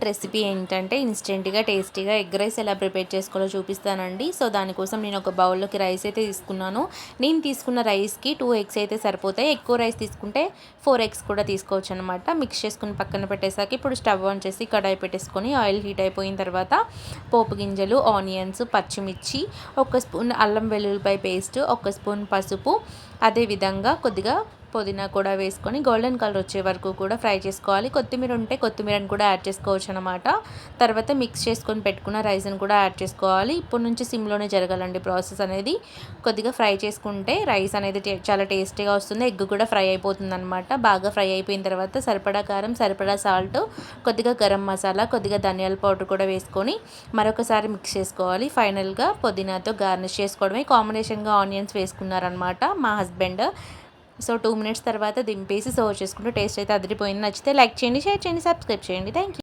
Recipe ఏంటంటే ఇన్స్టెంట్‌గా, టేస్టీగా ఎగ్ రైస్ ఎలా ప్రిపేర్ చేసుకోవాలో చూపిస్తానండి. సో, దానికోసం నేను ఒక బౌల్‌లోకి రైస్ అయితే తీసుకున్నాను. నేను తీసుకున్న రైస్‌కి 2 ఎగ్స్ అయితే సరిపోతాయి. ఎక్కువ రైస్ తీసుకుంటే 4 ఎగ్స్ కూడా తీసుకోవచ్చనమాట. మిక్స్ చేసుకొని పక్కన పెట్టేసాక ఇప్పుడు స్టవ్ ఆన్ చేసి కడాయి పెట్టేసుకొని ఆయిల్ హీట్ అయిపోయిన తర్వాత పోపు గింజలు, ఆనియన్స్, పచ్చిమిర్చి, ఒక స్పూన్ అల్లం వెల్లుల్లిపాయ పేస్ట్, ఒక స్పూన్ పసుపు, అదేవిధంగా కొద్దిగా పుదీనా కూడా వేసుకొని గోల్డెన్ కలర్ వచ్చే వరకు కూడా ఫ్రై చేసుకోవాలి. కొత్తిమీర ఉంటే కొత్తిమీరని కూడా యాడ్ చేసుకోవచ్చు అనమాట. తర్వాత మిక్స్ చేసుకొని పెట్టుకున్న రైస్ని కూడా యాడ్ చేసుకోవాలి. ఇప్పటి నుంచి సిమ్లోనే జరగాలండి ప్రాసెస్ అనేది. కొద్దిగా ఫ్రై చేసుకుంటే రైస్ అనేది చాలా టేస్టీగా వస్తుంది. ఎగ్ కూడా ఫ్రై అయిపోతుంది అనమాట. బాగా ఫ్రై అయిపోయిన తర్వాత సరిపడా కారం, సరిపడా సాల్ట్, కొద్దిగా గరం మసాలా, కొద్దిగా ధనియాల పౌడర్ కూడా వేసుకొని మరొకసారి మిక్స్ చేసుకోవాలి. ఫైనల్గా పుదీనాతో గార్నిష్ చేసుకోవడమే. కాంబినేషన్గా ఆనియన్స్ వేసుకున్నారనమాట మా హస్బెండ్. సో 2 మినిట్స్ తర్వాత దింపేసి సర్వ్ చేసుకుంటే టేస్ట్ అయితే అదిరిపోయింది. నచ్చితే లైక్ చేయండి, షేర్ చేయండి, సబ్స్క్రైబ్ చేయండి. Thank you.